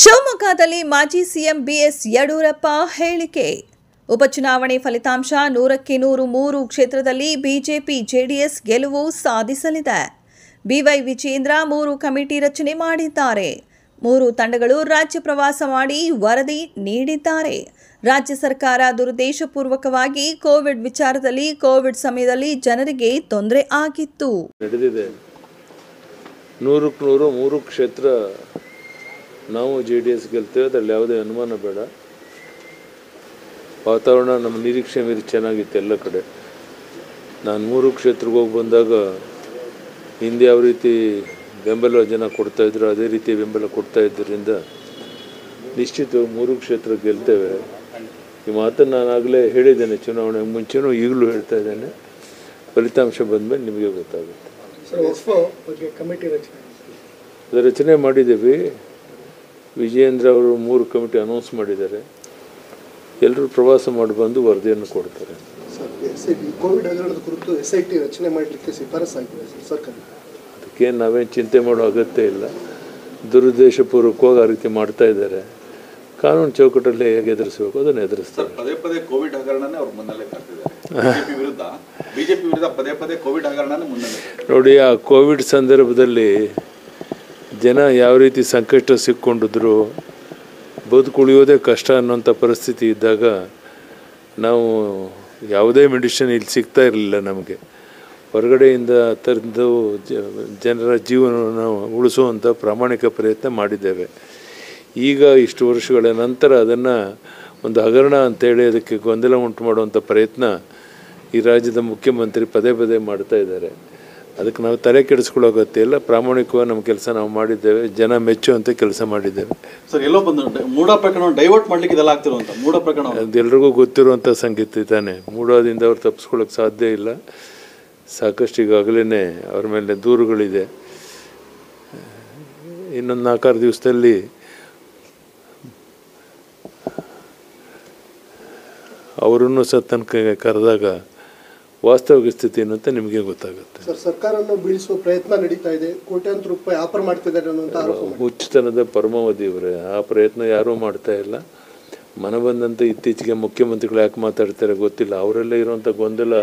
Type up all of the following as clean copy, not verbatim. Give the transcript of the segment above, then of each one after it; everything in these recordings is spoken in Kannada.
ಶಿವಮೊಗ್ಗದಲ್ಲಿ ಮಾಜಿ ಸಿಎಂ ಬಿಎಸ್ ಯಡಿಯೂರಪ್ಪ ಹೇಳಿಕೆ. ಉಪಚುನಾವಣೆ ಫಲಿತಾಂಶ 100ಕ್ಕೆ 100 3 ಕ್ಷೇತ್ರದಲ್ಲಿ ಬಿಜೆಪಿ ಜೆಡಿಎಸ್ ಗೆಲುವು ಸಾಧಿಸಲಿದೆ. ಬಿವೈ ವಿಜೇಂದ್ರ 3 ಕಮಿಟಿ ರಚನೆ ಮಾಡಿದ್ದಾರೆ. 3 ತಂಡಗಳು ರಾಜ್ಯ ಪ್ರವಾಸ ಮಾಡಿ ವರದಿ ನೀಡಿದ್ದಾರೆ. ರಾಜ್ಯ ಸರ್ಕಾರ ದುರುದ್ದೇಶಪೂರ್ವಕವಾಗಿ ಕೋವಿಡ್ ವಿಚಾರದಲ್ಲಿ ಕೋವಿಡ್ ಸಮಯದಲ್ಲಿ ಜನರಿಗೆ ತೊಂದರೆ ಆಗಿತ್ತು. 100ಕ್ಕೆ 100 3 ಕ್ಷೇತ್ರ ನಾವು ಜೆಡಿಎಸ್ ಗೆಲ್ತೇವೆ, ಅದರಲ್ಲಿ ಯಾವುದೇ ಅನುಮಾನ ಬೇಡ. ವಾತಾವರಣ ನಮ್ಮ ನಿರೀಕ್ಷೆ ಮೀರಿ ಚೆನ್ನಾಗಿತ್ತು ಎಲ್ಲ ಕಡೆ. ನಾನು 3 ಕ್ಷೇತ್ರಕ್ಕೆ ಹೋಗಿ ಬಂದಾಗ ಹಿಂದೆ ಯಾವ ರೀತಿ ಬೆಂಬಲ ಜನ ಕೊಡ್ತಾಯಿದ್ರು ಅದೇ ರೀತಿ ಬೆಂಬಲ ಕೊಡ್ತಾ ಇದ್ದರಿಂದ ನಿಶ್ಚಿತವಾಗಿ 3 ಕ್ಷೇತ್ರ ಗೆಲ್ತೇವೆ. ಈ ಮಾತನ್ನು ನಾನು ಆಗಲೇ ಹೇಳಿದ್ದೇನೆ, ಚುನಾವಣೆ ಮುಂಚೆನೂ ಈಗಲೂ ಹೇಳ್ತಾ ಇದ್ದೇನೆ. ಫಲಿತಾಂಶ ಬಂದಮೇಲೆ ನಿಮಗೆ ಗೊತ್ತಾಗುತ್ತೆ. ರಚನೆ ಮಾಡಿದ್ದೇವೆ. ವಿಜಯೇಂದ್ರ ಅವರು 3 ಕಮಿಟಿ ಅನೌನ್ಸ್ ಮಾಡಿದ್ದಾರೆ. ಎಲ್ಲರೂ ಪ್ರವಾಸ ಮಾಡಿ ಬಂದು ವರದಿಯನ್ನು ಕೊಡ್ತಾರೆ. ಕೋವಿಡ್ ಹಗರಣದ ಕುರಿತು SIT ರಚನೆ ಮಾಡಲಿಕ್ಕೆ ಶಿಫಾರಸು ಆಗಿದೆ ಸರ್ಕಾರ. ಅದಕ್ಕೆ ನಾವೇನು ಚಿಂತೆ ಮಾಡೋ ಅಗತ್ಯ ಇಲ್ಲ. ದುರುದ್ದೇಶಪೂರ್ವಕವಾಗಿ ಆ ರೀತಿ ಮಾಡ್ತಾ ಇದ್ದಾರೆ. ಕಾನೂನು ಚೌಕಟ್ಟಲ್ಲಿ ಹೇಗೆ ಎದುರಿಸಬೇಕು ಅದನ್ನು ಎದುರಿಸ್ತಾರೆ. ಪದೇ ಪದೇ ಕೋವಿಡ್ ಹಗರಣನೇ ಅವ್ರು ಮುನ್ನೆಲೆ ತರ್ತಿದ್ದಾರೆ. ಬಿಜೆಪಿ ವಿರುದ್ಧ ಪದೇ ಪದೇ ಕೋವಿಡ್ ಹಗರಣನೇ ಮುನ್ನೆಲೆ. ನೋಡಿ, ಆ ಕೋವಿಡ್ ಸಂದರ್ಭದಲ್ಲಿ ಜನ ಯಾವ ರೀತಿ ಸಂಕಷ್ಟ ಸಿಕ್ಕೊಂಡಿದ್ರು, ಬದುಕುಳಿಯೋದೇ ಕಷ್ಟ ಅನ್ನೋಂಥ ಪರಿಸ್ಥಿತಿ ಇದ್ದಾಗ ನಾವು ಯಾವುದೇ ಮೆಡಿಸಿನ್ ಇಲ್ಲಿ ಸಿಗ್ತಾ ಇರಲಿಲ್ಲ. ನಮಗೆ ಹೊರಗಡೆಯಿಂದ ತಂದು ಜನರ ಜೀವನವನ್ನು ಉಳಿಸುವಂಥ ಪ್ರಾಮಾಣಿಕ ಪ್ರಯತ್ನ ಮಾಡಿದ್ದೇವೆ. ಈಗ ಇಷ್ಟು ವರ್ಷಗಳ ನಂತರ ಅದನ್ನು ಒಂದು ಹಗರಣ ಅಂತೇಳಿ ಅದಕ್ಕೆ ಗೊಂದಲ ಉಂಟು ಮಾಡುವಂಥ ಪ್ರಯತ್ನ ಈ ರಾಜ್ಯದ ಮುಖ್ಯಮಂತ್ರಿ ಪದೇ ಪದೇ ಮಾಡ್ತಾ ಇದ್ದಾರೆ. ಅದಕ್ಕೆ ನಾವು ತಲೆ ಕೆಡಿಸ್ಕೊಳ್ಳೋ ಅಗತ್ಯ ಇಲ್ಲ. ಪ್ರಾಮಾಣಿಕವಾಗಿ ನಮ್ಮ ಕೆಲಸ ನಾವು ಮಾಡಿದ್ದೇವೆ. ಜನ ಮೆಚ್ಚುವಂಥ ಕೆಲಸ ಮಾಡಿದ್ದೇವೆ. ಸರ್, ಎಲ್ಲೋ ಬಂದು ಮೂಢ ಪ್ರಕರಣ ಡೈವರ್ಟ್ ಮಾಡಲಿಕ್ಕೆ ಇದೆಲ್ಲ ಆಗ್ತಿರುವಂಥ ಮೂಢ ಪ್ರಕರಣ ಅದೆಲ್ಲರಿಗೂ ಗೊತ್ತಿರುವಂಥ ಸಂಗೀತ ಇದ್ದಾನೆ. ಮೂಢದಿಂದ ಅವ್ರು ತಪ್ಪಿಸ್ಕೊಳ್ಳೋಕೆ ಸಾಧ್ಯ ಇಲ್ಲ. ಸಾಕಷ್ಟು ಈಗಾಗಲೇ ಅವ್ರ ಮೇಲೆ ದೂರುಗಳಿದೆ. ಇನ್ನೊಂದು 4-6 ದಿವಸದಲ್ಲಿ ಅವರನ್ನು ತನಕ ಕರೆದಾಗ ವಾಸ್ತವಿಕ ಸ್ಥಿತಿ ಅನ್ನೋಂತ ನಿಮಗೆ ಗೊತ್ತಾಗುತ್ತೆ. ಸರ್ಕಾರವನ್ನು ಬೀಳಿಸುವ ಪ್ರಯತ್ನ ನಡೀತಾ ಇದೆ. ಕೋಟ್ಯಾಂತರ ರೂಪಾಯಿ ಆಫರ್ ಮಾಡ್ತಿದ್ದಾರೆ ಅನ್ನೋಂಥ ಆರೋಪ. ಹುಚ್ಚುತನದ ಪರಮಾವಧಿ ಇವರೇ. ಆ ಪ್ರಯತ್ನ ಯಾರೂ ಮಾಡ್ತಾ ಇಲ್ಲ. ಮನಬಂದಂತೆ ಇತ್ತೀಚೆಗೆ ಮುಖ್ಯಮಂತ್ರಿಗಳು ಯಾಕೆ ಮಾತಾಡ್ತಾರೆ ಗೊತ್ತಿಲ್ಲ. ಅವರೆಲ್ಲ ಇರುವಂಥ ಗೊಂದಲ,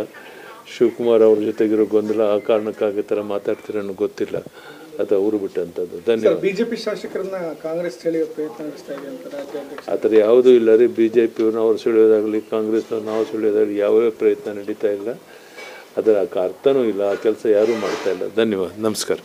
ಶಿವಕುಮಾರ್ ಅವ್ರ ಜೊತೆಗಿರೋ ಗೊಂದಲ, ಆ ಕಾರಣಕ್ಕಾಗಿ ಥರ ಮಾತಾಡ್ತಾರೆ ಅನ್ನೋ ಗೊತ್ತಿಲ್ಲ. ಅದು ಅವರು ಬಿಟ್ಟಂಥದ್ದು. ಧನ್ಯವಾದ. ಬಿಜೆಪಿ ಶಾಸಕರನ್ನ ಕಾಂಗ್ರೆಸ್ ಸೆಳೆಯುವ ಪ್ರಯತ್ನ ನಡೆಸ್ತಾ ಇದೆ ಅಂತ ರಾಜ್ಯಾಧ್ಯಕ್ಷ. ಆ ಥರ ಯಾವುದೂ ಇಲ್ಲ ರೀ. BJPಯವ್ರನ್ನ ಅವ್ರು ಸೆಳೆಯೋದಾಗಲಿ, ಕಾಂಗ್ರೆಸ್ನವ್ರು ನಾವು ಸೆಳೆಯೋದಾಗಲಿ ಯಾವ್ಯಾವ ಪ್ರಯತ್ನ ನಡೀತಾ ಇಲ್ಲ. ಅದರ ಅರ್ಥನೂ ಇಲ್ಲ. ಆ ಕೆಲಸ ಯಾರೂ ಮಾಡ್ತಾ ಇಲ್ಲ. ಧನ್ಯವಾದ. ನಮಸ್ಕಾರ.